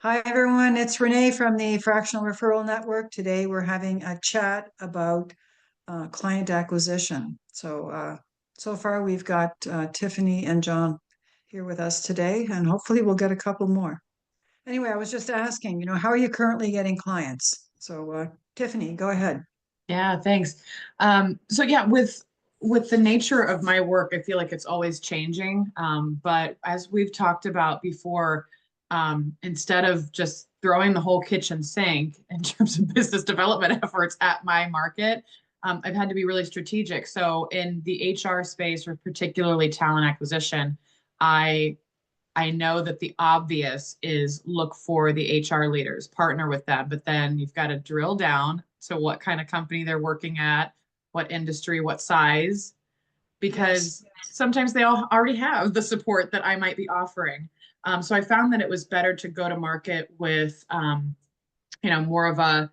Hi, everyone. It's Renee from the Fractional Referral Network. Today, we're having a chat about client acquisition. So far, we've got Tiffany and John here with us today, and hopefully, we'll get a couple more. Anyway, I was just asking, how are you currently getting clients? Tiffany, go ahead. Yeah, thanks. So yeah, with the nature of my work, I feel like it's always changing. But as we've talked about before, instead of just throwing the whole kitchen sink in terms of business development efforts at my market, I've had to be really strategic. So in the HR space, or particularly talent acquisition, I I know that the obvious is look for the HR leaders, partner with them, but then you've got to drill down to what kind of company they're working at, what industry, what size, Yes. because sometimes they all already have the support that I might be offering. So I found that it was better to go to market with more of a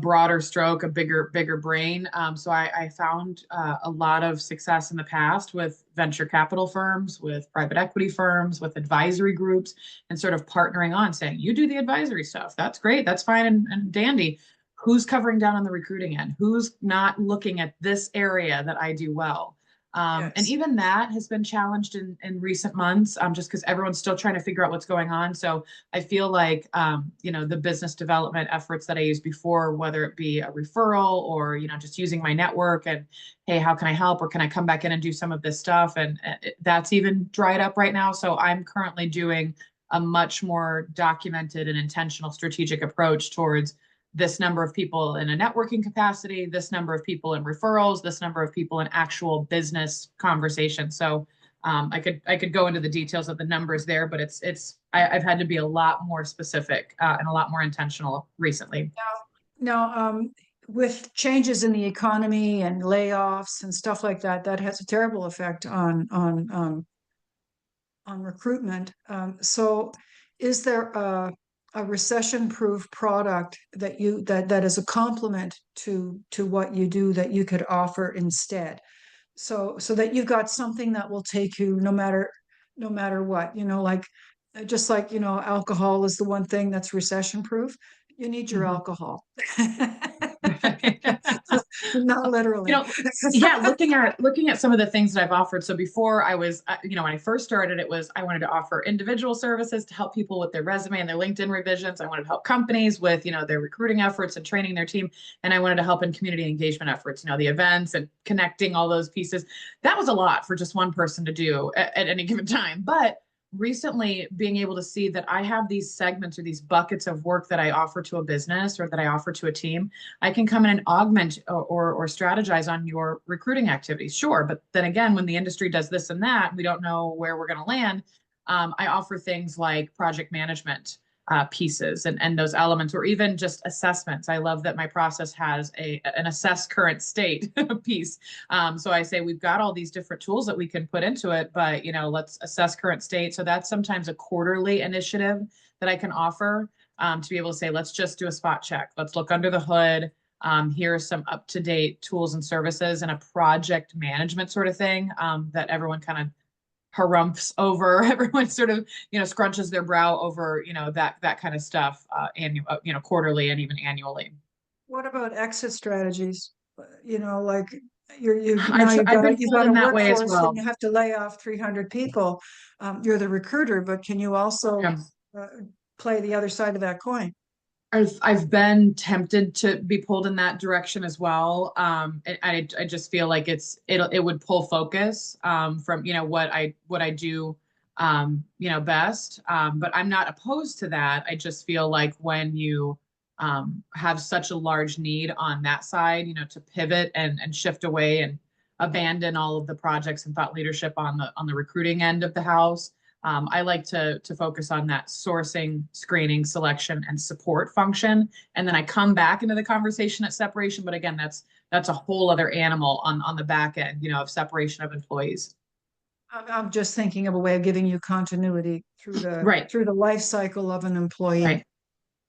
broader stroke, a bigger brain. So I found a lot of success in the past with venture capital firms, with private equity firms, with advisory groups, and sort of partnering on saying, you do the advisory stuff. That's great. That's fine and dandy. Who's covering down on the recruiting end? Who's not looking at this area that I do well? And Yes. even that has been challenged in recent months, just because everyone's still trying to figure out what's going on. So I feel like, the business development efforts that I used before, whether it be a referral or, just using my network and, hey, how can I help? Or can I come back in and do some of this stuff? And that's even dried up right now. So I'm currently doing a much more documented and intentional strategic approach towards this number of people in a networking capacity, this number of people in referrals, this number of people in actual business conversation. So I could go into the details of the numbers there, but I've had to be a lot more specific and a lot more intentional recently. Now, with changes in the economy and layoffs and stuff like that, that has a terrible effect on recruitment. So is there a recession-proof product that is a complement to what you do that you could offer instead? So that you've got something that will take you no matter what, just like, alcohol is the one thing that's recession-proof. You need your Mhm. alcohol. Not you literally. know yeah, looking at some of the things that I've offered. So before I was, when I first started, it was I wanted to offer individual services to help people with their resume and their LinkedIn revisions. I wanted to help companies with their recruiting efforts and training their team, and I wanted to help in community engagement efforts, the events and connecting all those pieces. That was a lot for just one person to do at any given time, but recently being able to see that I have these segments or these buckets of work that I offer to a business or that I offer to a team. I can come in and augment or strategize on your recruiting activities, sure. But then again, when the industry does this and that, we don't know where we're going to land. I offer things like project management pieces and those elements, or even just assessments. I love that my process has an assess current state piece. So I say we've got all these different tools that we can put into it, but let's assess current state. So that's sometimes a quarterly initiative that I can offer, to be able to say, let's just do a spot check. Let's look under the hood. Here are some up-to-date tools and services and a project management sort of thing, that everyone kind of harumphs over. Everyone sort of, scrunches their brow over, that kind of stuff, quarterly and even annually. What about exit strategies? Like you've now I've you've I've got been you've pulled got a in that way as workforce and well. you have to lay off 300 people. You're the recruiter, but can you also Yeah. uh, play the other side of that coin? I've been tempted to be pulled in that direction as well. I just feel like it would pull focus from what I do best. But I'm not opposed to that. I just feel like when you have such a large need on that side, to pivot and shift away and abandon all of the projects and thought leadership on the recruiting end of the house. I like to focus on that sourcing, screening, selection, and support function, and then I come back into the conversation at separation. But again, that's a whole other animal on the back end, of separation of employees. I'm just thinking of a way of giving you continuity through the Right, through the life cycle of an employee, right, right.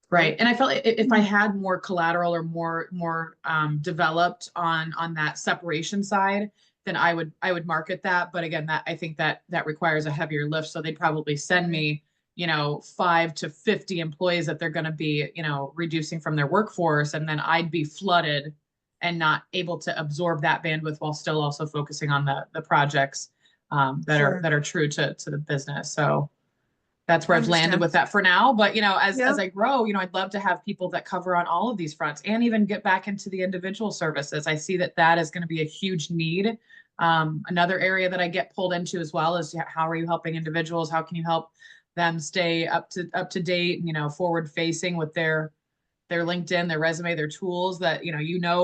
right? And I felt like if I had more collateral or more developed on that separation side, then I would market that. But again, that I think that requires a heavier lift. So they'd probably send Right. me 5 to 50 employees that they're going to be, reducing from their workforce. And then I'd be flooded and not able to absorb that bandwidth while still also focusing on the projects Sure. that are true to the business. So that's I where I've landed understand. with that for now. But Yeah. as I grow, I'd love to have people that cover on all of these fronts and even get back into the individual services. I see that is going to be a huge need. Another area that I get pulled into as well is how are you helping individuals? How can you help them stay up to date, forward facing with their LinkedIn, their resume, their tools that,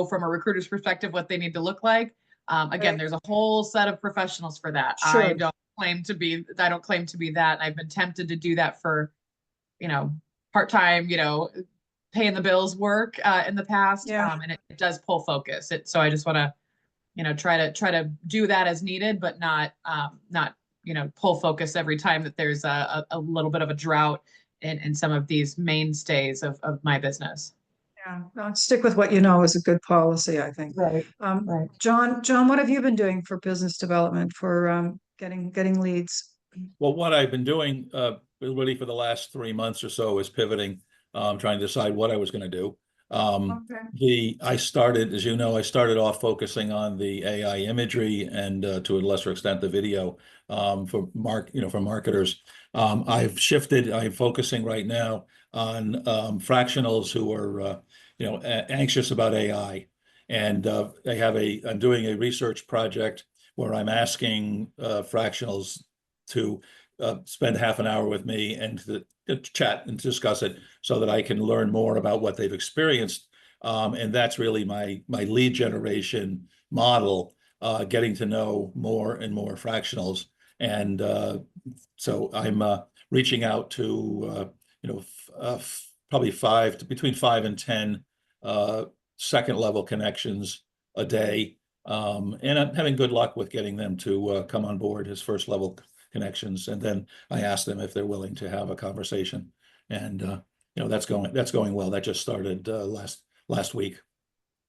from a recruiter's perspective, what they need to look like. Again, Right. there's a whole set of professionals for that. Sure. I don't claim to be that. And I've been tempted to do that for, part-time, paying the bills work in the past. Yeah. And it does pull focus. So I just want to, try to do that as needed, but not pull focus every time that there's a little bit of a drought in some of these mainstays of my business. Yeah. No, stick with what you know is a good policy, I think. Right. Right. John, what have you been doing for business development for getting leads? Well, what I've been doing really for the last 3 months or so is pivoting, trying to decide what I was going to do. Okay. I started, as you know, I started off focusing on the AI imagery and to a lesser extent the video for marketers. I've shifted. I'm focusing right now on fractionals who are anxious about AI, and I'm doing a research project where I'm asking fractionals to spend half an hour with me and to chat and discuss it so that I can learn more about what they've experienced. And that's really my lead generation model, getting to know more and more fractionals. And so I'm reaching out to, probably between 5 and 10 second level connections a day. And I'm having good luck with getting them to come on board as first level connections. And then I ask them if they're willing to have a conversation. And that's going well. That just started last week.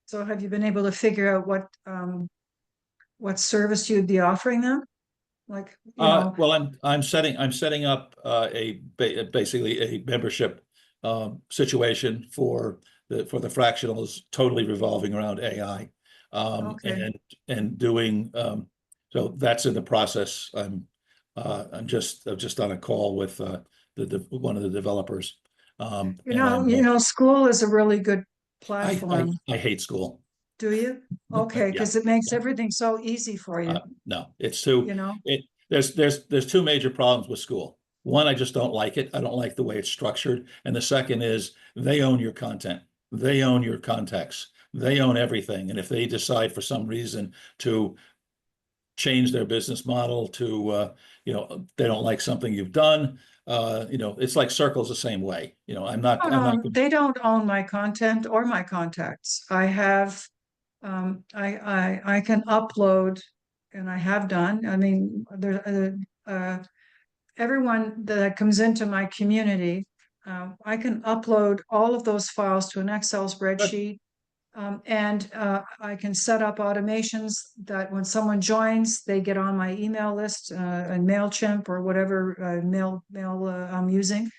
So have you been able to figure out what service you'd be offering them? Like, Well, I'm setting up basically a membership situation for the fractionals, totally revolving around AI, okay. and doing so that's in the process. I'm just on a call with one of the developers. School is a really good I, platform. I hate school. Do you? Okay, Yeah. because it makes everything so easy for you, No, it's you know? there's two major problems with school. One, I just don't like it. I don't like the way it's structured. And the second is they own your content. They own your context. They own everything. And if they decide for some reason to change their business model to, they don't like something you've done, it's like Circle's the same way. They don't own my content or my contacts. I have, I can upload, and I have done. I mean, everyone that comes into my community, I can upload all of those files to an Excel spreadsheet. And I can set up automations that when someone joins, they get on my email list, and MailChimp or whatever mail I'm using.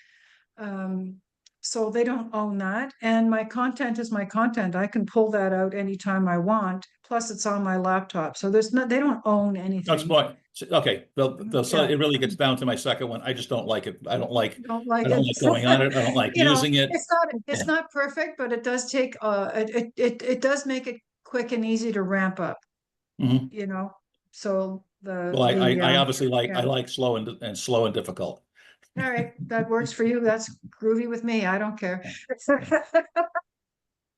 So they don't own that. And my content is my content. I can pull that out anytime I want. Plus, it's on my laptop. So they don't own That's anything. more okay. So Yeah. it really gets down to my second one. I just don't like it. I don't like Don't like I don't it. like going on it. I don't like using it. It's not perfect, but it does take it does make it quick and easy to ramp up, Mhm. So Well, I obviously yeah. I like slow and difficult. All right, that works for you. That's groovy with me. I don't care.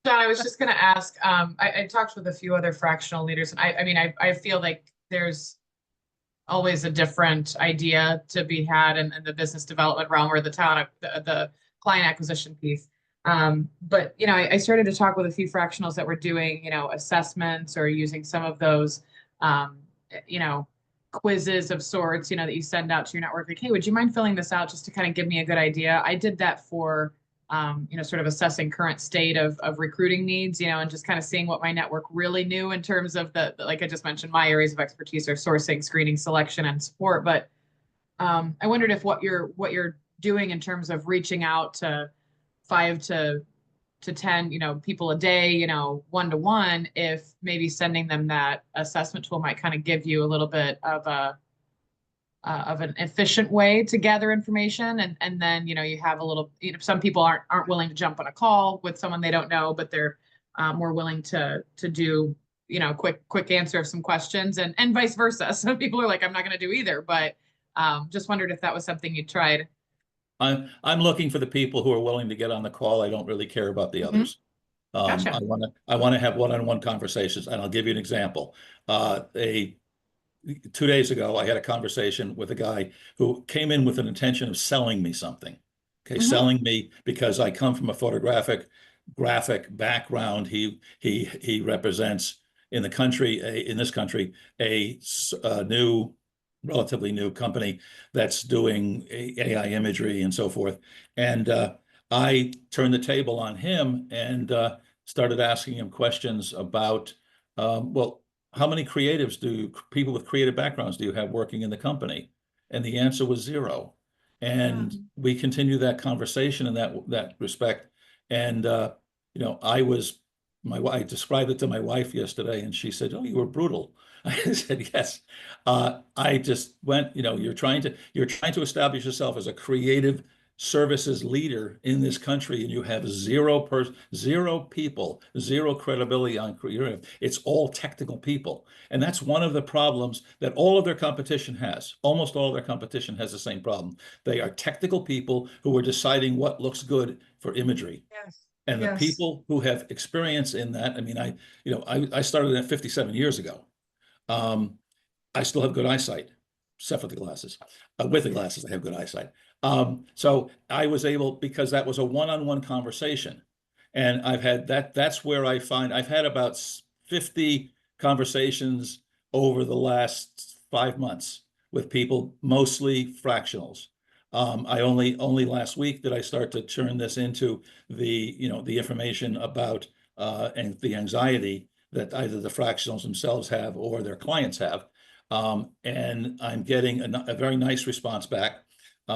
John, I was just going to ask, I talked with a few other fractional leaders, and I mean, I feel like there's always a different idea to be had in the business development realm or the client acquisition piece. But, I started to talk with a few fractionals that were doing, assessments or using some of those, you know, quizzes of sorts, that you send out to your network. Like, hey, would you mind filling this out just to kind of give me a good idea? I did that for sort of assessing current state of recruiting needs, and just kind of seeing what my network really knew in terms of like I just mentioned, my areas of expertise are sourcing, screening, selection, and support. But I wondered if what you're doing in terms of reaching out to 5 to 10, people a day, one-to-one, if maybe sending them that assessment tool might kind of give you a little bit of an efficient way to gather information. And then, you have a little, some people aren't willing to jump on a call with someone they don't know, but they're more willing to do, quick answer of some questions, and vice versa. Some people are like, I'm not going to do either, but just wondered if that was something you tried. I'm looking for the people who are willing to get on the call. I don't really care about the others. Gotcha. I want to have one-on-one conversations, and I'll give you an example. 2 days ago, I had a conversation with a guy who came in with an intention of selling me something. Okay, selling me because I come from a graphic background. He represents in the country, in this country, a new, relatively new company that's doing AI imagery and so forth. And I turned the table on him and started asking him questions about, well, how many people with creative backgrounds do you have working in the company? And the answer was 0. And we continued that conversation in that respect. And I described it to my wife yesterday, and she said, "Oh, you were brutal." I said, "Yes." I just went, you're trying to establish yourself as a creative services leader in this country, and you have zero people, zero credibility on creative. It's all technical people. And that's one of the problems that all of their competition has. Almost all of their competition has the same problem. They are technical people who are deciding what looks good for imagery. Yes. And the people who have experience in that, I mean, I started at 57 years ago. I still have good eyesight, except for the glasses. With the glasses, I have good eyesight. So I was able, because that was a one-on-one conversation. And I've had that's where I find I've had about 50 conversations over the last 5 months with people, mostly fractionals. I only last week did I start to turn this into the information about and the anxiety that either the fractionals themselves have or their clients have. And I'm getting a very nice response back.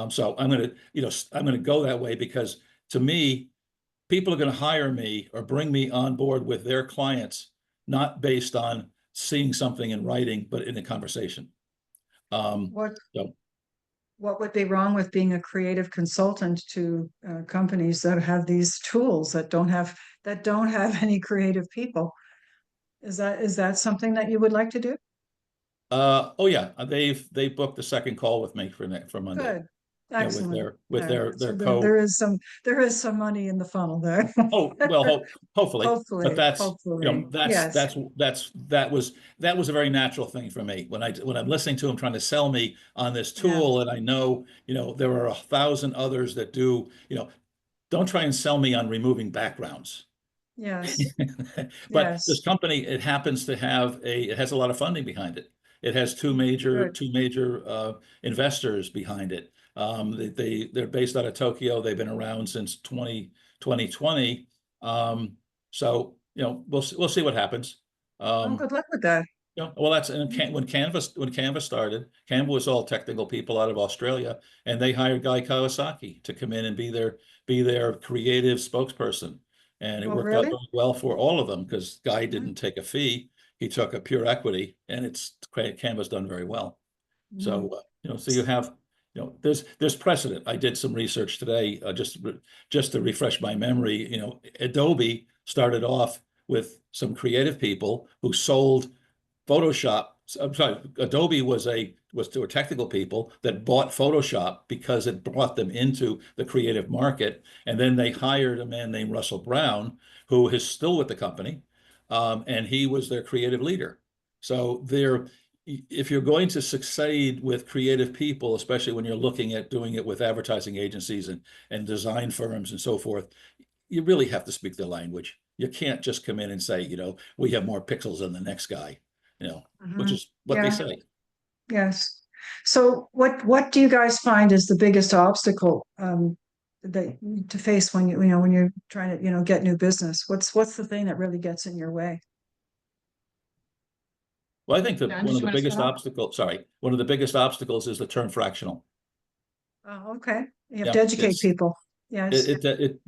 So I'm going to go that way, because to me, people are going to hire me or bring me on board with their clients, not based on seeing something in writing, but in a conversation. What would be wrong with being a creative consultant to companies that have these tools that don't have any creative people? Is that something that you would like to do? Oh yeah, they've booked the second call with me for Monday. Good. Excellent. With their So co. there is some money in the funnel there. Oh, well, hopefully. Hopefully, But that's, hopefully. Yes. that was a very natural thing for me when I'm listening to him trying to sell me on this tool, and I know, there are 1,000 others that do, don't try and sell me on removing backgrounds. Yes. But Yes. this company, it happens to have it has a lot of funding behind it. It has two major investors behind it. They're based out of Tokyo. They've been around since 2020. So we'll see what happens. Well, good luck with that. Well, that's when Canva started. Canva was all technical people out of Australia, and they hired Guy Kawasaki to come in and be their creative spokesperson. And it worked out very well for all of them, because Guy didn't take a fee. He took a pure equity, and Canva's done very well. So, so you have, there's precedent. I did some research today, just to refresh my memory. Adobe started off with some creative people who sold Photoshop. I'm sorry, Adobe was to technical people that bought Photoshop because it brought them into the creative market. And then they hired a man named Russell Brown, who is still with the company. And he was their creative leader. So if you're going to succeed with creative people, especially when you're looking at doing it with advertising agencies and design firms and so forth, you really have to speak their language. You can't just come in and say, we have more pixels than the next guy, which is what they say. Yes. So what do you guys find is the biggest obstacle to face when when you're trying to get new business? What's the thing that really gets in your way? Well, I think that one of the biggest obstacles is the term fractional. Oh, okay. You have Yeah, to educate people. Yes.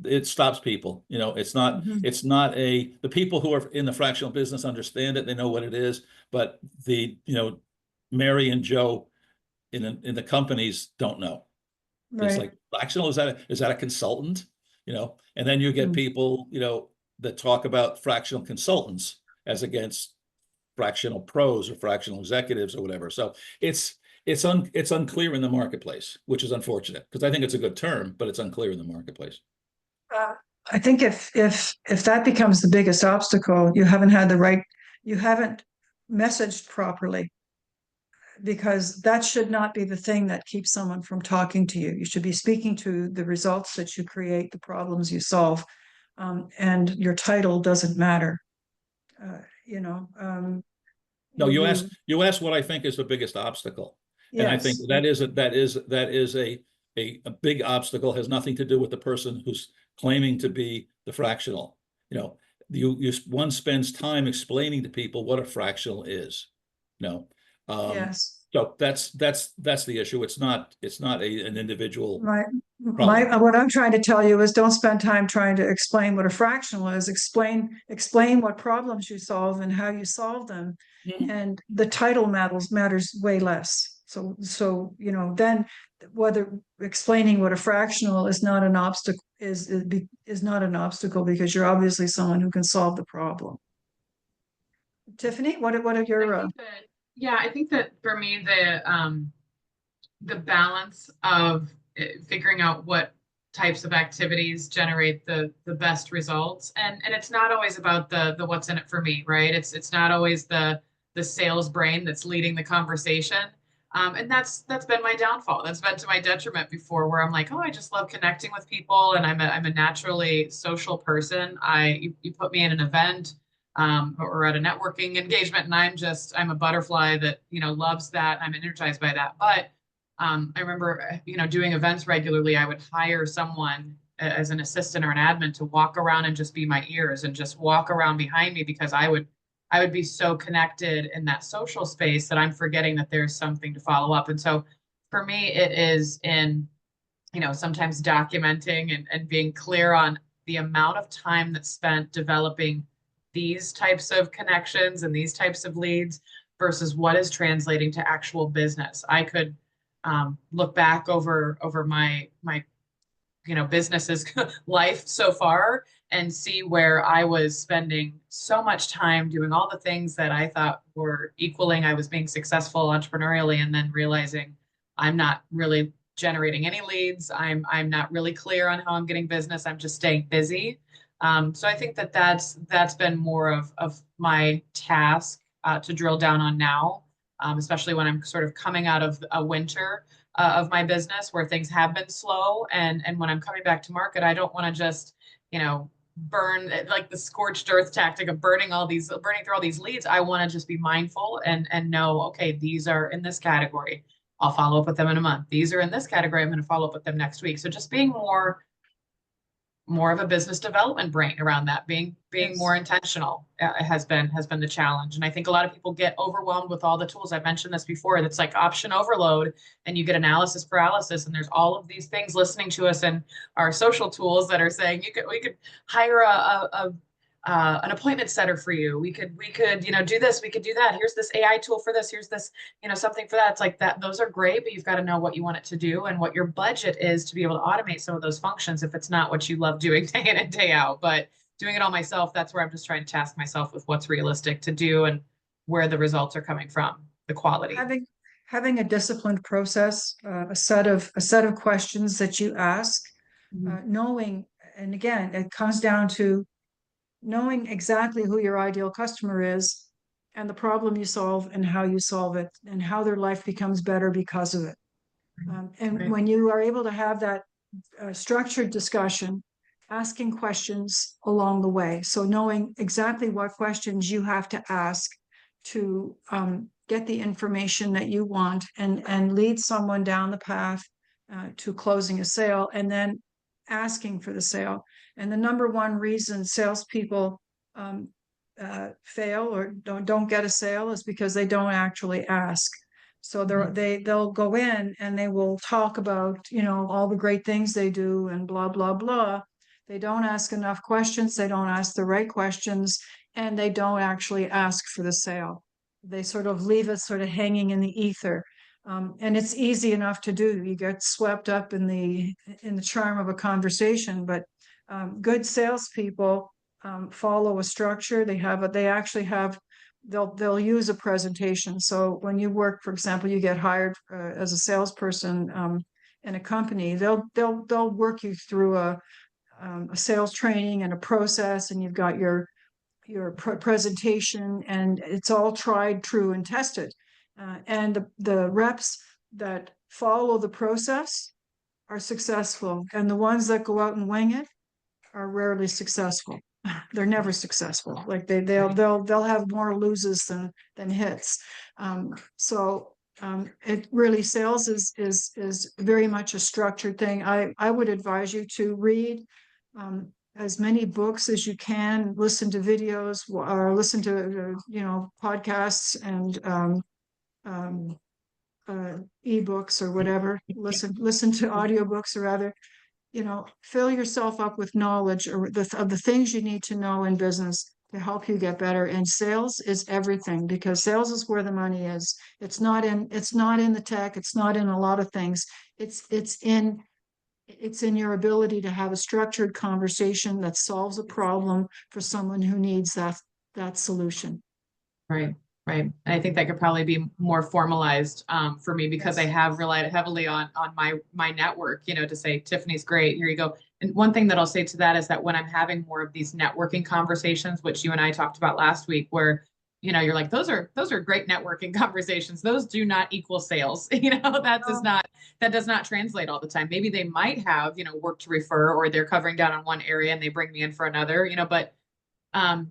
it stops people. You know, Mhm. it's not the people who are in the fractional business understand it. They know what it is, but Mary and Joe in the companies don't know. It's Right. like fractional, is that a consultant? And then you get Mm. people, that talk about fractional consultants as against fractional pros or fractional executives or whatever. So it's unclear in the marketplace, which is unfortunate because I think it's a good term, but it's unclear in the marketplace. Uh, I think if that becomes the biggest obstacle, you haven't messaged properly, because that should not be the thing that keeps someone from talking to you. You should be speaking to the results that you create, the problems you solve, and your title doesn't matter. Uh, you know, No, you you asked what I think is the biggest obstacle. And I think yes, that is a big obstacle, has nothing to do with the person who's claiming to be the fractional. One spends time explaining to people what a fractional is. You know, yes. so that's the issue. It's not an individual My problem. what I'm trying to tell you is don't spend time trying to explain what a fractional is. Explain what problems you solve and how you solve them. Mhm. And the title matters way less. So then whether explaining what a fractional is not an obstacle is not an obstacle, because you're obviously someone who can solve the problem. Tiffany, what are I your think that, yeah, I think that for me, the balance of figuring out what types of activities generate the best results, and it's not always about the what's in it for me, right? It's not always the sales brain that's leading the conversation. And that's been my downfall. That's been to my detriment before, where I'm like, oh, I just love connecting with people, and I'm a naturally social person. You put me in an event, or at a networking engagement, and I'm a butterfly that loves that. I'm energized by that. But I remember, doing events regularly. I would hire someone as an assistant or an admin to walk around and just be my ears and just walk around behind me, because I would be so connected in that social space that I'm forgetting that there's something to follow up. And so for me, it is in, sometimes documenting and being clear on the amount of time that's spent developing these types of connections and these types of leads versus what is translating to actual business. I could look back over my business's life so far and see where I was spending so much time doing all the things that I thought were equaling I was being successful entrepreneurially, and then realizing I'm not really generating any leads. I'm not really clear on how I'm getting business. I'm just staying busy. So I think that's been more of my task to drill down on now, especially when I'm sort of coming out of a winter of my business where things have been slow, and when I'm coming back to market, I don't want to just burn, like the scorched earth tactic of burning through all these leads. I want to just be mindful and know, okay, these are in this category, I'll follow up with them in a month. These are in this category, I'm going to follow up with them next week. So just being more of a business development brain around that, being more yes. intentional has been the challenge. And I think a lot of people get overwhelmed with all the tools. I've mentioned this before. That's like option overload, and you get analysis paralysis. And there's all of these things listening to us and our social tools that are saying we could hire an appointment setter for you. We could do this. We could do that. Here's this AI tool for this. Here's this something for that. It's like that. Those are great, but you've got to know what you want it to do and what your budget is to be able to automate some of those functions if it's not what you love doing day in and day out. But doing it all myself, that's where I'm just trying to task myself with what's realistic to do and where the results are coming from, the quality. Having a disciplined process, a set of questions that you ask, Mhm. knowing, and again, it comes down to knowing exactly who your ideal customer is and the problem you solve and how you solve it and how their life becomes better because of it. And Right. when you are able to have that structured discussion, asking questions along the way, so knowing exactly what questions you have to ask to get the information that you want and lead someone down the path to closing a sale, and then asking for the sale. And the number one reason salespeople fail or don't get a sale is because they don't actually ask. So they'll go in and they will talk about, you know, all the great things they do and blah, blah, blah. They don't ask enough questions. They don't ask the right questions, and they don't actually ask for the sale. They sort of leave it sort of hanging in the ether. And it's easy enough to do. You get swept up in the charm of a conversation, but good salespeople follow a structure. They actually have they'll use a presentation. So when you work, for example, you get hired as a salesperson in a company, they'll work you through a sales training and a process, and you've got your presentation, and it's all tried, true, and tested. And the reps that follow the process are successful, and the ones that go out and wing it are rarely successful. They're never successful. Like they'll have more loses than hits. It really, sales is very much a structured thing. I would advise you to read as many books as you can, listen to videos, or listen to podcasts and ebooks or whatever. Listen to audiobooks, or rather, fill yourself up with knowledge of the things you need to know in business to help you get better. And sales is everything, because sales is where the money is. It's not in the tech. It's not in a lot of things. It's in your ability to have a structured conversation that solves a problem for someone who needs that solution. Right. Right. And I think that could probably be more formalized for me, because Yes. I have relied heavily on my network, to say, Tiffany's great, here you go. And one thing that I'll say to that is that when I'm having more of these networking conversations, which you and I talked about last week, where, you're like, those are great networking conversations. Those do not equal sales. That does not translate all the time. Maybe they might have, work to refer, or they're covering down on one area and they bring me in for another, but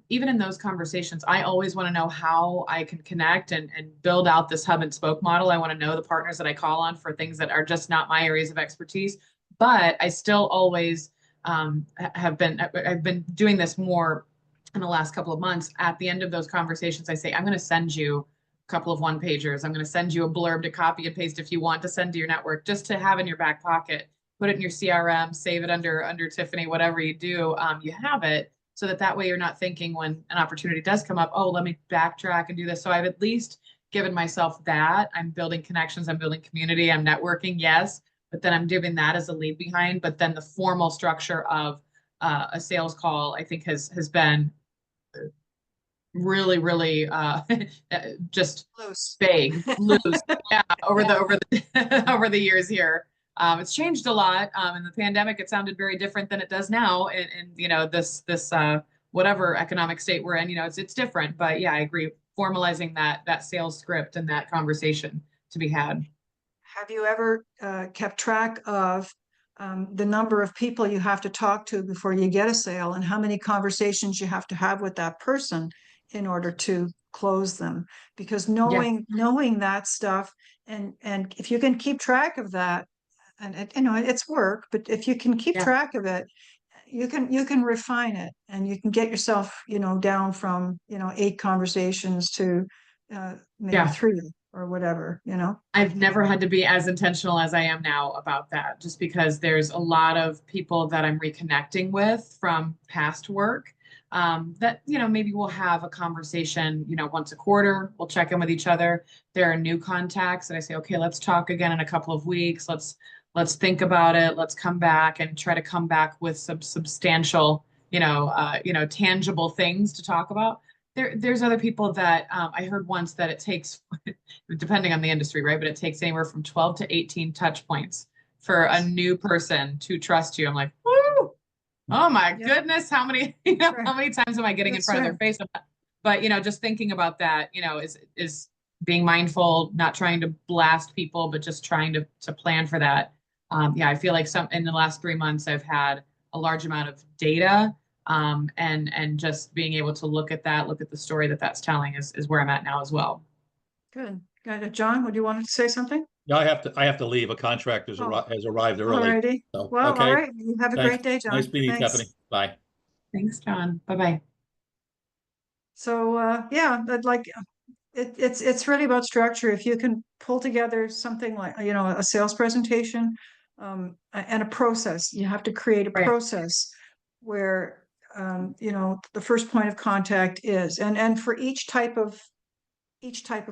even in those conversations, I always want to know how I can connect and build out this hub and spoke model. I want to know the partners that I call on for things that are just not my areas of expertise. But I still always I've been doing this more in the last couple of months. At the end of those conversations, I say, I'm going to send you a couple of one-pagers. I'm going to send you a blurb to copy and paste if you want to send to your network, just to have in your back pocket. Put it in your CRM, save it under Tiffany, whatever you do, you have it. So that way you're not thinking when an opportunity does come up, oh, let me backtrack and do this. So I've at least given myself that. I'm building connections, I'm building community, I'm networking, yes, but then I'm giving that as a leave behind. But then the formal structure of a sales call, I think has been really, really just Loose. vague, loose, yeah, over the years here. It's changed a lot. In the pandemic, it sounded very different than it does now. And this whatever economic state we're in, it's different. But yeah, I agree. Formalizing that sales script and that conversation to be had. Have you ever kept track of the number of people you have to talk to before you get a sale, and how many conversations you have to have with that person in order to close them? Because knowing that stuff, and if you can keep track of that, and it's work, but if you can keep track of it, you can refine it, and you can get yourself down from 8 conversations to maybe 3 or whatever. I've never had to be as intentional as I am now about that, just because there's a lot of people that I'm reconnecting with from past work that, maybe we'll have a conversation, once a quarter, we'll check in with each other. There are new contacts that I say, okay, let's talk again in a couple of weeks. Let's think about it. Let's come back and try to come back with some substantial, tangible things to talk about. There's other people that I heard once that it takes, depending on the industry, right? But it takes anywhere from 12 to 18 touch points for a new person to trust you. I'm like, woo! Oh my goodness, how many how many times am I getting in front of their face? But just thinking about that, is being mindful, not trying to blast people, but just trying to plan for that. I feel like in the last 3 months, I've had a large amount of data. And just being able to look at the story that's telling is where I'm at now as well. Good. John, would you want to say something? Yeah, I have to leave. A contractor has arrived early. All righty. So, Well, okay. all right. You have a Thanks. great day, John. Nice meeting you, Thanks. Stephanie. Bye. Thanks, John. Bye-bye. So, I'd like It's really about structure. If you can pull together something like, you know, a sales presentation, and a process, you have to create a Right. process where, you know, the first point of contact is, and for each type of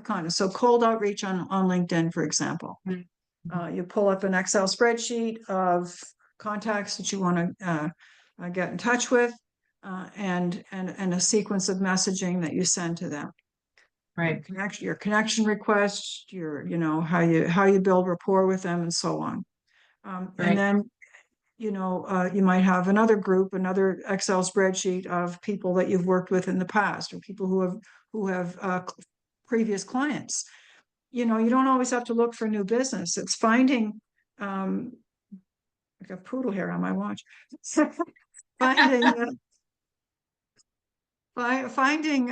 content. So cold outreach on LinkedIn, for example, you pull up an Excel spreadsheet of contacts that you want to get in touch with, and a sequence of messaging that you send to them. Right. Your connection requests, you know, how you build rapport with them, and so on. And Right. then, you know, you might have another group, another Excel spreadsheet of people that you've worked with in the past, or people who have previous clients. You know, you don't always have to look for new business. It's finding, I got poodle hair on my watch. Finding, finding,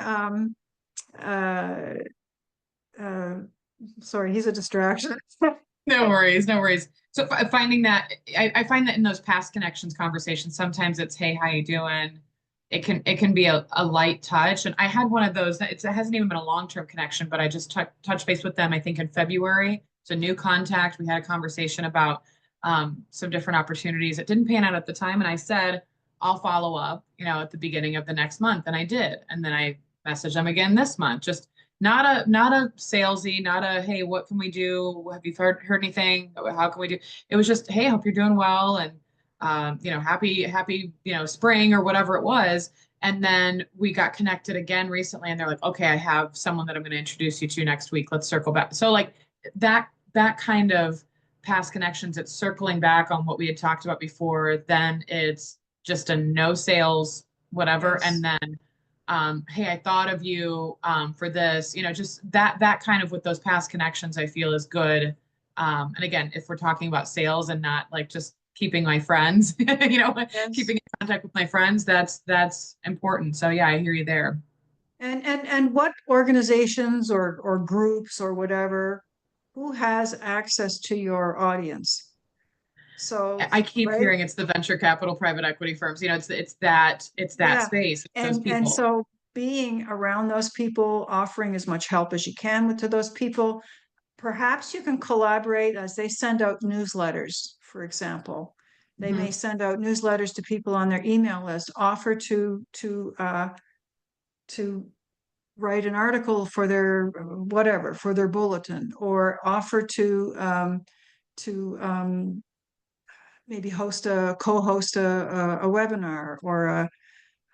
uh, uh, sorry, he's a distraction. No worries, no worries. So finding that, I find that in those past connections conversations, sometimes it's, hey, how you doing? It can be a light touch. And I had one of those, it hasn't even been a long-term connection, but I just touched base with them, I think in February. It's a new contact. We had a conversation about some different opportunities. It didn't pan out at the time. And I said, I'll follow up, you know, at the beginning of the next month. And I did. And then I messaged them again this month, just not a salesy, not a, hey, what can we do? Have you heard anything? How can we do? It was just, hey, I hope you're doing well, and you know, happy, you know, spring or whatever it was. And then we got connected again recently, and they're like, okay, I have someone that I'm going to introduce you to next week. Let's circle back. So like that kind of past connections, it's circling back on what we had talked about before. Then it's just a no sales, whatever. Yes. And then hey, I thought of you for this, you know, just that kind of with those past connections, I feel is good. And again, if we're talking about sales and not like just keeping my friends, you know, Yes. keeping in contact with my friends, that's important. So yeah, I hear you there. And what organizations or groups or whatever, who has access to your audience? So, I keep right? hearing it's the venture capital private equity firms, you know, it's that Yeah. space, those And people. so being around those people, offering as much help as you can to those people, perhaps you can collaborate as they send out newsletters, for example. They may Mhm. send out newsletters to people on their email list, offer to write an article for their whatever, for their bulletin, or offer to maybe co-host a webinar, or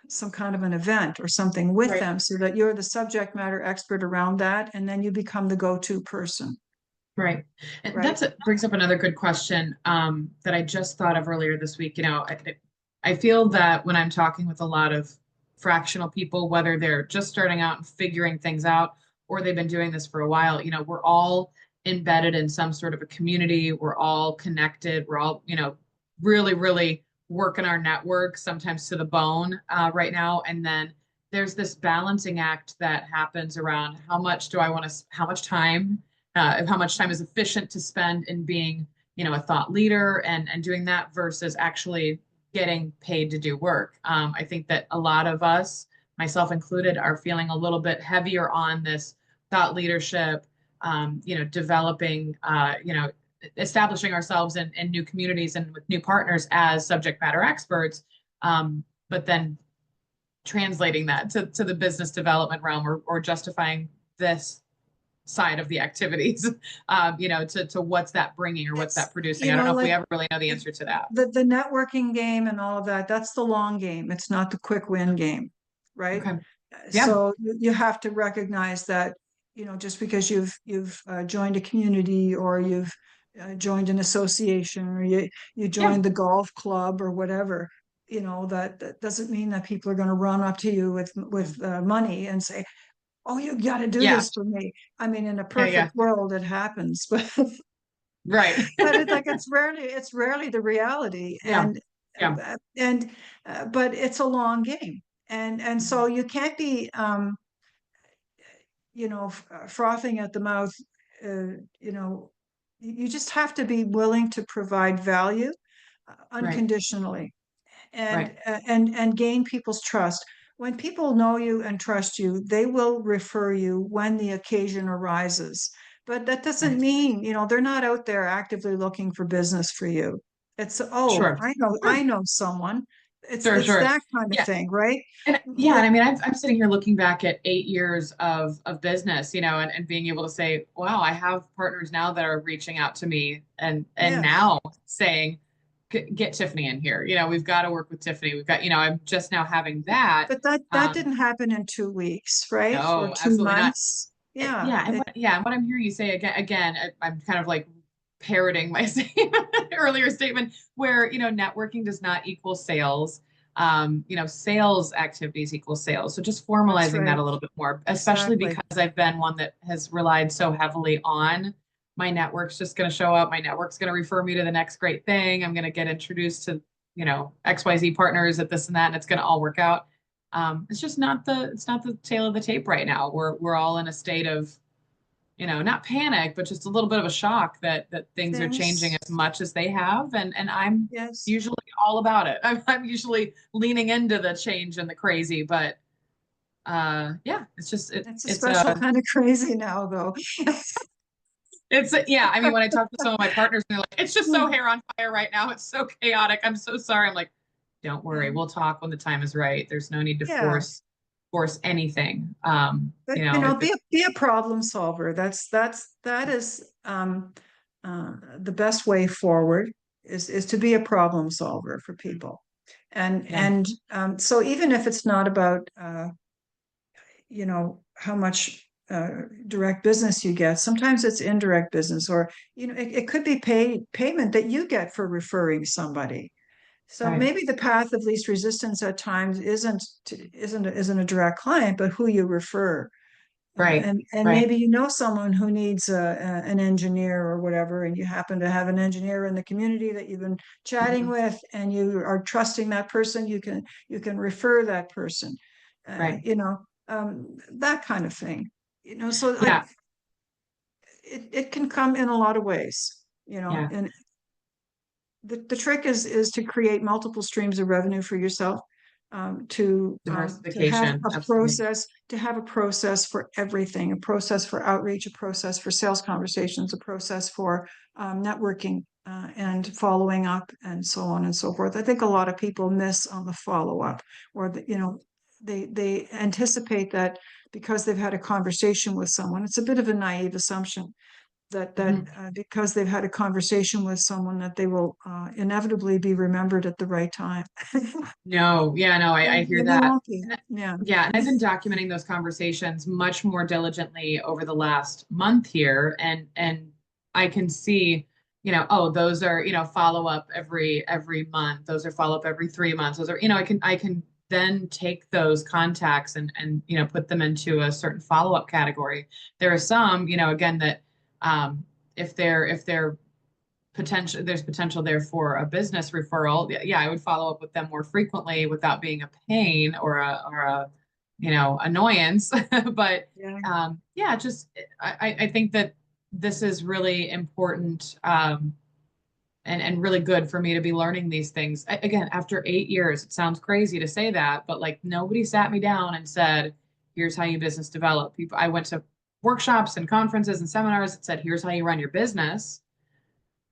some kind of an event or something with Right. them, so that you're the subject matter expert around that, and then you become the go-to person, Right. And right? brings up another good question that I just thought of earlier this week. You know, I feel that when I'm talking with a lot of fractional people, whether they're just starting out and figuring things out, or they've been doing this for a while, you know, we're all embedded in some sort of a community. We're all connected. We're all, you know, really, really working our network, sometimes to the bone right now. And then there's this balancing act that happens around how much time how much time is efficient to spend in being, you know, a thought leader and doing that versus actually getting paid to do work. I think that a lot of us, myself included, are feeling a little bit heavier on this thought leadership, you know, developing, you know, establishing ourselves in new communities and with new partners as subject matter experts. But then translating that to the business development realm, or justifying this side of the activities, you know, to what's that bringing or what's It's, that producing. you I don't know, know if we like ever really know the answer to that. the networking game and all of that, that's the long game. It's not the quick win game, right? Okay. Yeah. So you have to recognize that, you know, just because you've joined a community, or you've joined an association, or you Yeah. joined the golf club or whatever, you know, that doesn't mean that people are going to run up to you with money and say, oh, you got to do Yeah. this for me. I mean, in a Yeah. Yeah. perfect world, it happens, but Right. it's like it's rarely the reality. Yeah. Yeah. But it's a long game, and so you can't be you know, frothing at the mouth. You know, you just have to be willing to provide value Right. unconditionally, Right. and gain people's trust. when people know you and trust you, they will refer you when the occasion arises. But that doesn't Right. mean, they're not out there actively looking for business for you. It's, oh, Sure. I know someone. Sure, It's sure. that kind of Yeah. thing, right? And yeah, and But I mean, I'm sitting here looking back at 8 years of business, and being able to say, wow, I have partners now that are reaching out to me and yes, now saying, Get Tiffany in here. We've got to work with Tiffany. We've got, I'm just now having that. but that Um, didn't happen in 2 weeks, right? Or no, two absolutely not. months. Yeah. Yeah, and what I'm hearing you say again, I'm kind of like parroting my earlier statement where, networking does not equal sales. Sales activities equal sales. So just That's formalizing that right. a little bit more, especially Exactly. because I've been one that has relied so heavily on my network's just going to show up. My network's going to refer me to the next great thing. I'm going to get introduced to, XYZ partners at this and that, and it's going to all work out. It's just not the tail of the tape right now. We're all in a state of, not panic, but just a little bit of a shock that things are changing Things, as much as they have. And I'm yes. usually all about it. I'm usually leaning into the change and the crazy, but yeah, it's just It's a it's special kind of crazy now, though. yeah. I mean, when I talk to some of my partners, they're like, it's just so hair on fire right now. It's so chaotic. I'm so sorry. I'm like, don't worry, Yeah. we'll talk when the time is right. There's no need to Yeah. force anything. But be a problem solver. That is the best way forward is to be a problem solver for people. Yeah, So even if it's not about how much direct business you get, sometimes it's indirect business, or it could be payment that you get for referring somebody. So right, maybe the path of least resistance at times isn't a direct client, but who you refer. right, And right. maybe someone who needs an engineer or whatever, and you happen to have an engineer in the community that you've been chatting Mhm. with, and you are trusting that person. You can refer that person. Right. That kind of thing. So Yeah, it can come in a lot of ways. yeah. And the trick is to create multiple streams of revenue for yourself, to have Diversification, a absolutely. process for everything, a process for outreach, a process for sales conversations, a process for networking, and following up, and so on and so forth. I think a lot of people miss on the follow up, or they anticipate that because they've had a conversation with someone. It's a bit of a naive assumption that Mhm. because they've had a conversation with someone, that they will inevitably be remembered at the right time. No, yeah, no, I hear They that. won't be. And Yeah. yeah, and I've been documenting those conversations much more diligently over the last month here, and I can see, oh, those are, follow up every month. Those are follow up every 3 months. Those are, I can then take those contacts and put them into a certain follow up category. There are some, again, that if they're there's potential there for a business referral. Yeah, I would follow up with them more frequently without being a pain or a annoyance. But Yeah. yeah, just I think that this is really important, and really good for me to be learning these things. Again, after 8 years, it sounds crazy to say that, but like nobody sat me down and said, here's how you business develop. I went to workshops and conferences and seminars that said, here's how you run your business.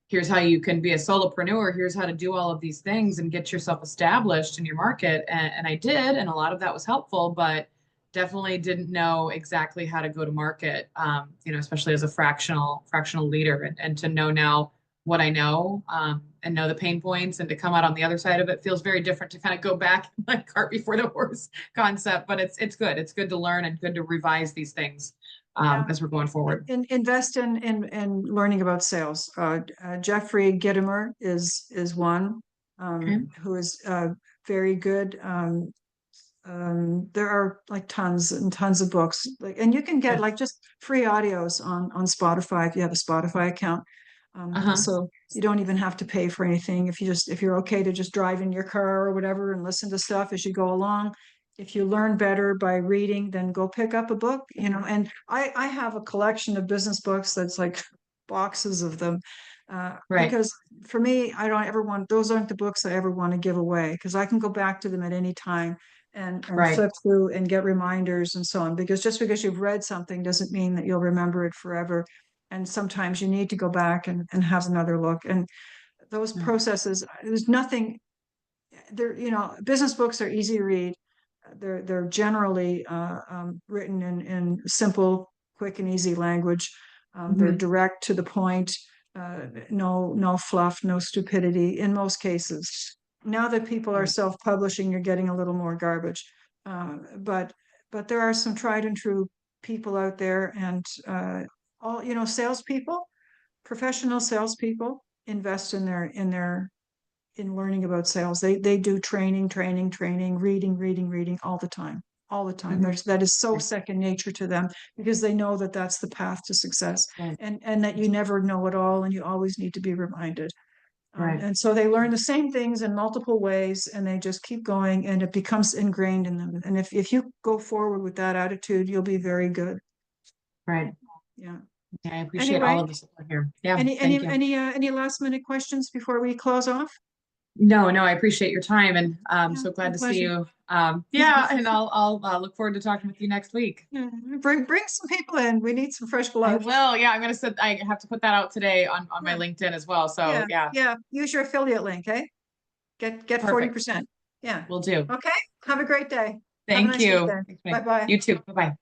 Here's how you can be a solopreneur. Here's how to do all of these things and get yourself established in your market. And I did, and a lot of that was helpful, but definitely didn't know exactly how to go to market, especially as a fractional leader, and to know now what I know, and know the pain points, and to come out on the other side of it feels very different, to kind of go back like cart before the horse concept. But it's good. It's good to learn and good to revise these things, Yeah. as we're going forward. Invest in learning about sales. Jeffrey Gitomer is one, Okay. who is very good. There are like tons and tons of books, and you can get Good. like just free audios on Spotify if you have a Spotify account. Uh-huh. So you don't even have to pay for anything if you're okay to just drive in your car or whatever and listen to stuff as you go along. If you learn better by reading, then go pick up a book. And I have a collection of business books that's like boxes of them. Right. Because for me, I don't ever want, those aren't the books I ever want to give away, because I can go back to them at any time and Right. flip through and get reminders and so on. Because just because you've read something doesn't mean that you'll remember it forever. And sometimes you need to go back and have another look. And those processes, there's nothing there, business books are easy to read. They're generally written in simple, quick, and easy language. They're direct to the point. No fluff, no stupidity in most cases. Now that people are self-publishing, you're getting a little more garbage. But there are some tried and true people out there, and all salespeople, professional salespeople invest in learning about sales. They do training, reading all the time. That is so second nature to them, because they know that that's the path to success, Right. and that you never know it all, and you always need to be reminded. Right. And so they learn the same things in multiple ways, and they just keep going, and it becomes ingrained in them. And if you go forward with that attitude, you'll be very good. Right. Yeah. I appreciate Anyway, all of the support here. Yeah. Any thank you. any last minute questions before we close off? No, I appreciate your time, and Yeah, so glad my to pleasure. see you. Yeah, and I'll look forward to talking with you next week. Yeah, bring some people in. We need some fresh I blood. will. Yeah, I have to put that out today on my Yeah. LinkedIn as well. So yeah. Use your affiliate link, eh? Get Perfect. 40%. Yeah. Will do. Okay. Have a great day. Have a Thank nice you. weekend. Thanks, Bye bye. You too. Bye-bye.